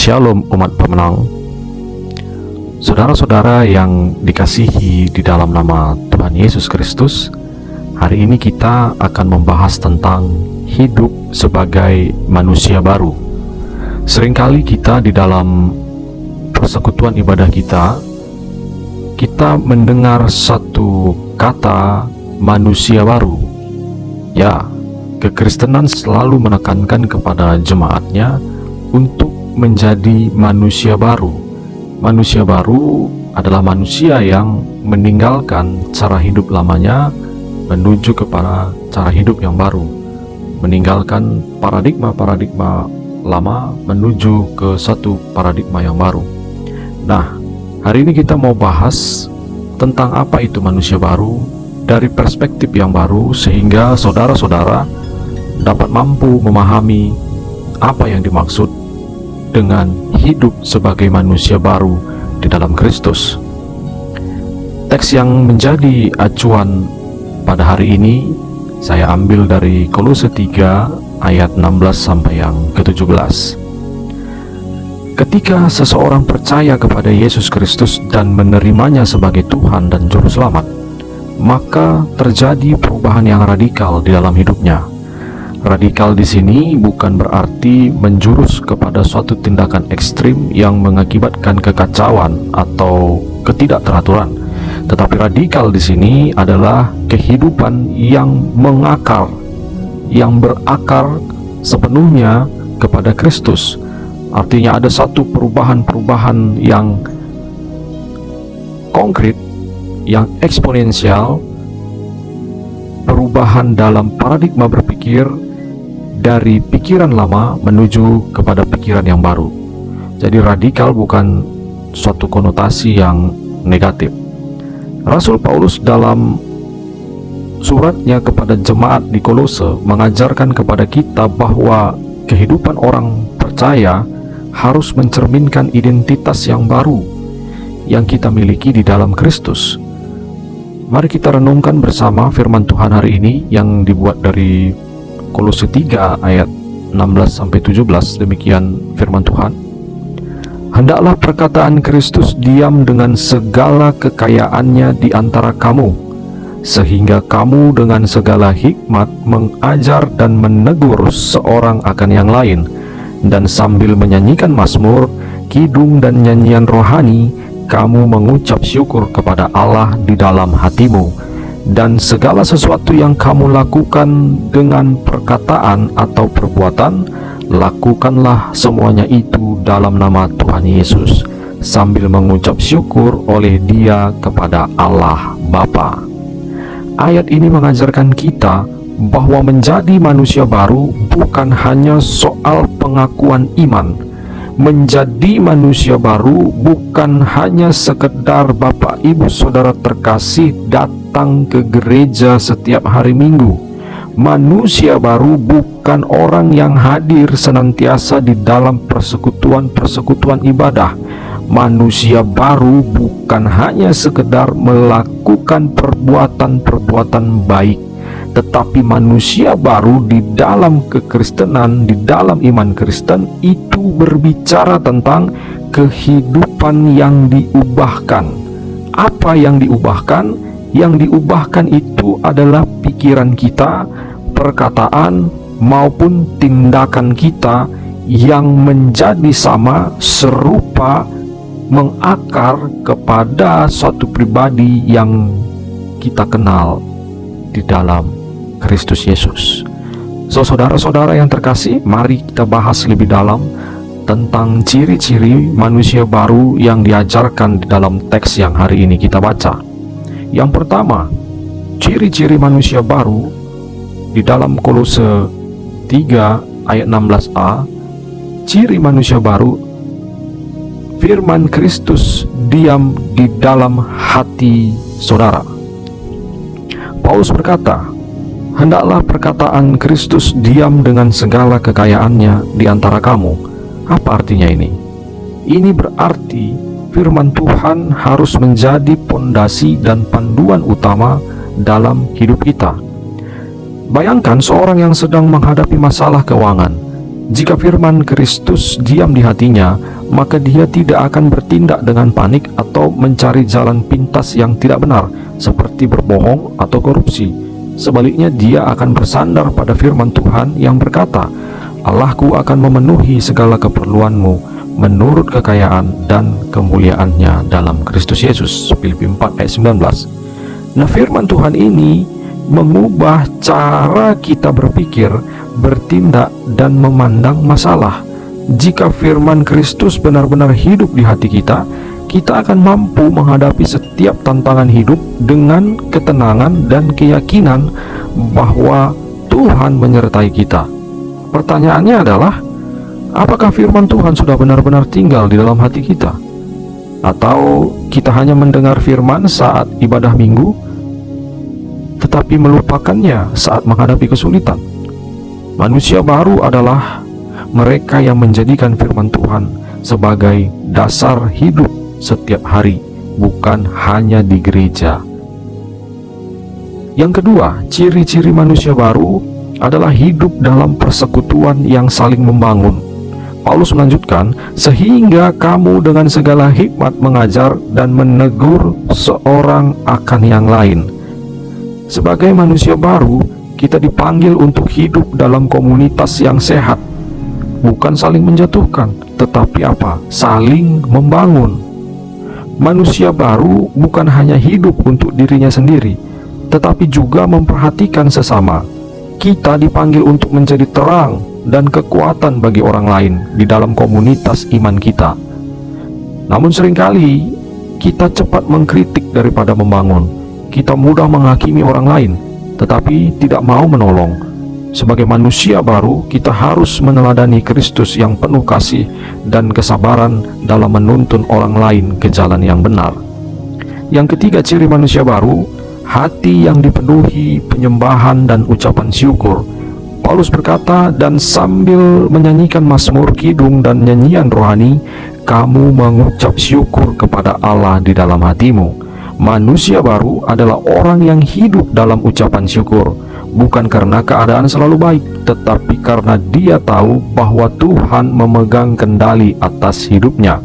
Shalom umat pemenang. Saudara-saudara yang dikasihi di dalam nama Tuhan Yesus Kristus, hari ini kita akan membahas tentang hidup sebagai manusia baru. Seringkali kita di dalam persekutuan ibadah kita mendengar satu kata manusia baru. Ya, kekristenan selalu menekankan kepada jemaatnya untuk menjadi manusia baru. Manusia baru adalah manusia yang meninggalkan cara hidup lamanya menuju kepada cara hidup yang baru, meninggalkan paradigma-paradigma lama menuju ke satu paradigma yang baru. Nah, hari ini kita mau bahas tentang apa itu manusia baru dari perspektif yang baru, sehingga saudara-saudara dapat mampu memahami apa yang dimaksud dengan hidup sebagai manusia baru di dalam Kristus. Teks yang menjadi acuan pada hari ini saya ambil dari Kolose 3 ayat 16 sampai yang ke-17. Ketika seseorang percaya kepada Yesus Kristus dan menerimanya sebagai Tuhan dan Juru Selamat, maka terjadi perubahan yang radikal di dalam hidupnya. Radikal di sini bukan berarti menjurus kepada suatu tindakan ekstrim yang mengakibatkan kekacauan atau ketidakteraturan. Tetapi radikal di sini adalah kehidupan yang mengakar, yang berakar sepenuhnya kepada Kristus. Artinya ada satu perubahan-perubahan yang konkret, yang eksponensial, perubahan dalam paradigma berpikir dari pikiran lama menuju kepada pikiran yang baru. Jadi radikal bukan suatu konotasi yang negatif. Rasul Paulus dalam suratnya kepada jemaat di Kolose mengajarkan kepada kita bahwa kehidupan orang percaya harus mencerminkan identitas yang baru yang kita miliki di dalam Kristus. Mari kita renungkan bersama firman Tuhan hari ini yang dibuat dari Kolose 3 ayat 16-17. Demikian firman Tuhan. Hendaklah perkataan Kristus diam dengan segala kekayaannya di antara kamu, sehingga kamu dengan segala hikmat mengajar dan menegur seorang akan yang lain, dan sambil menyanyikan mazmur, kidung dan nyanyian rohani, kamu mengucap syukur kepada Allah di dalam hatimu. Dan segala sesuatu yang kamu lakukan dengan perkataan atau perbuatan, lakukanlah semuanya itu dalam nama Tuhan Yesus, sambil mengucap syukur oleh Dia kepada Allah Bapa. Ayat ini mengajarkan kita bahwa menjadi manusia baru bukan hanya soal pengakuan iman. Menjadi manusia baru bukan hanya sekedar Bapak Ibu Saudara terkasih datang ke gereja setiap hari Minggu. Manusia baru bukan orang yang hadir senantiasa di dalam persekutuan-persekutuan ibadah. Manusia baru bukan hanya sekedar melakukan perbuatan-perbuatan baik, tetapi manusia baru di dalam kekristenan, di dalam iman Kristen itu berbicara tentang kehidupan yang diubahkan. Apa yang diubahkan? Yang diubahkan itu adalah pikiran kita, perkataan maupun tindakan kita yang menjadi sama, serupa, mengakar kepada suatu pribadi yang kita kenal di dalam Kristus Yesus. So, saudara-saudara yang terkasih, mari kita bahas lebih dalam tentang ciri-ciri manusia baru yang diajarkan di dalam teks yang hari ini kita baca. Yang pertama, ciri-ciri manusia baru di dalam Kolose 3 ayat 16a, ciri manusia baru, firman Kristus diam di dalam hati saudara. Paulus berkata, hendaklah perkataan Kristus diam dengan segala kekayaannya di antara kamu. Apa artinya ini? Ini berarti firman Tuhan harus menjadi pondasi dan panduan utama dalam hidup kita. Bayangkan seorang yang sedang menghadapi masalah keuangan. Jika firman Kristus diam di hatinya, maka dia tidak akan bertindak dengan panik atau mencari jalan pintas yang tidak benar, seperti berbohong atau korupsi. Sebaliknya, dia akan bersandar pada firman Tuhan yang berkata, "Allahku akan memenuhi segala keperluanmu menurut kekayaan dan kemuliaannya dalam Kristus Yesus." Filipi 4 ayat 19. Nah, firman Tuhan ini mengubah cara kita berpikir, bertindak, dan memandang masalah. Jika firman Kristus benar-benar hidup di hati kita, kita akan mampu menghadapi setiap tantangan hidup dengan ketenangan dan keyakinan bahwa Tuhan menyertai kita. Pertanyaannya adalah, apakah firman Tuhan sudah benar-benar tinggal di dalam hati kita? Atau kita hanya mendengar firman saat ibadah minggu, tetapi melupakannya saat menghadapi kesulitan? Manusia baru adalah mereka yang menjadikan firman Tuhan sebagai dasar hidup setiap hari, bukan hanya di gereja. Yang kedua, ciri-ciri manusia baru adalah hidup dalam persekutuan yang saling membangun. Paulus melanjutkan, "Sehingga kamu dengan segala hikmat mengajar dan menegur seorang akan yang lain." Sebagai manusia baru, kita dipanggil untuk hidup dalam komunitas yang sehat, bukan saling menjatuhkan, tetapi saling membangun. Manusia baru bukan hanya hidup untuk dirinya sendiri, tetapi juga memperhatikan sesama. Kita dipanggil untuk menjadi terang dan kekuatan bagi orang lain di dalam komunitas iman kita. Namun seringkali kita cepat mengkritik daripada membangun. Kita mudah menghakimi orang lain, tetapi tidak mau menolong. Sebagai manusia baru, kita harus meneladani Kristus yang penuh kasih dan kesabaran dalam menuntun orang lain ke jalan yang benar. Yang ketiga, ciri manusia baru, hati yang dipenuhi penyembahan dan ucapan syukur. Paulus berkata, "Dan sambil menyanyikan mazmur, kidung, dan nyanyian rohani, kamu mengucap syukur kepada Allah di dalam hatimu." Manusia baru adalah orang yang hidup dalam ucapan syukur, bukan karena keadaan selalu baik, tetapi karena dia tahu bahwa Tuhan memegang kendali atas hidupnya.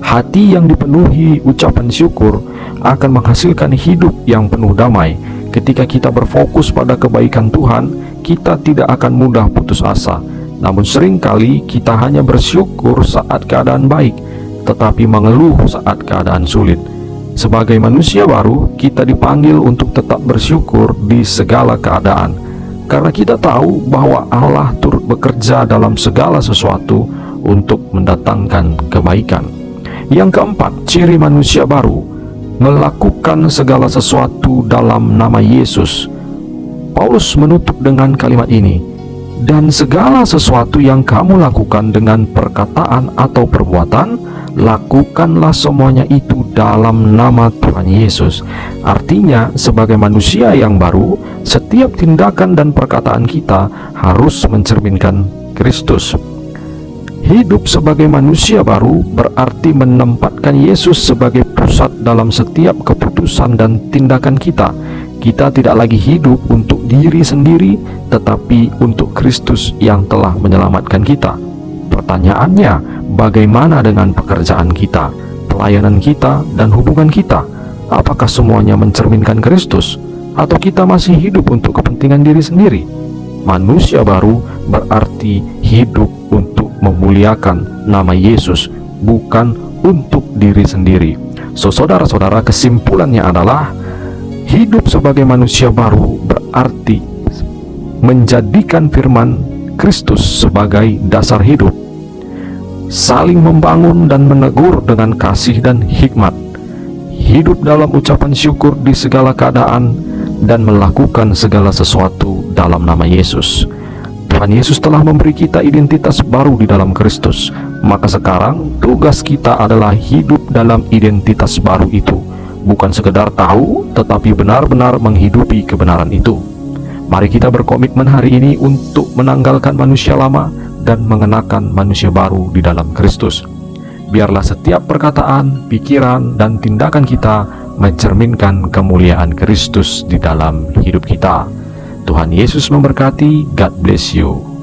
Hati yang dipenuhi ucapan syukur akan menghasilkan hidup yang penuh damai. Ketika kita berfokus pada kebaikan Tuhan, kita tidak akan mudah putus asa. Namun seringkali kita hanya bersyukur saat keadaan baik, tetapi mengeluh saat keadaan sulit. Sebagai manusia baru, kita dipanggil untuk tetap bersyukur di segala keadaan, karena kita tahu bahwa Allah turut bekerja dalam segala sesuatu untuk mendatangkan kebaikan. Yang keempat, ciri manusia baru, melakukan segala sesuatu dalam nama Yesus. Paulus menutup dengan kalimat ini, "Dan segala sesuatu yang kamu lakukan dengan perkataan atau perbuatan, lakukanlah semuanya itu dalam nama Tuhan Yesus." Artinya, sebagai manusia yang baru, setiap tindakan dan perkataan kita harus mencerminkan Kristus. Hidup sebagai manusia baru berarti menempatkan Yesus sebagai pusat dalam setiap keputusan dan tindakan kita. Kita tidak lagi hidup untuk diri sendiri, tetapi untuk Kristus yang telah menyelamatkan kita. Pertanyaannya, bagaimana dengan pekerjaan kita, pelayanan kita, dan hubungan kita? Apakah semuanya mencerminkan Kristus, atau kita masih hidup untuk kepentingan diri sendiri? Manusia baru berarti hidup untuk memuliakan nama Yesus, bukan untuk diri sendiri. So, saudara-saudara, kesimpulannya adalah hidup sebagai manusia baru berarti menjadikan firman Kristus sebagai dasar hidup, saling membangun dan menegur dengan kasih dan hikmat, hidup dalam ucapan syukur di segala keadaan, dan melakukan segala sesuatu dalam nama Yesus. Tuhan Yesus telah memberi kita identitas baru di dalam Kristus, maka sekarang tugas kita adalah hidup dalam identitas baru itu, bukan sekedar tahu, tetapi benar-benar menghidupi kebenaran itu. Mari kita berkomitmen hari ini untuk menanggalkan manusia lama dan mengenakan manusia baru di dalam Kristus. Biarlah setiap perkataan, pikiran, dan tindakan kita mencerminkan kemuliaan Kristus di dalam hidup kita. Tuhan Yesus memberkati. God bless you.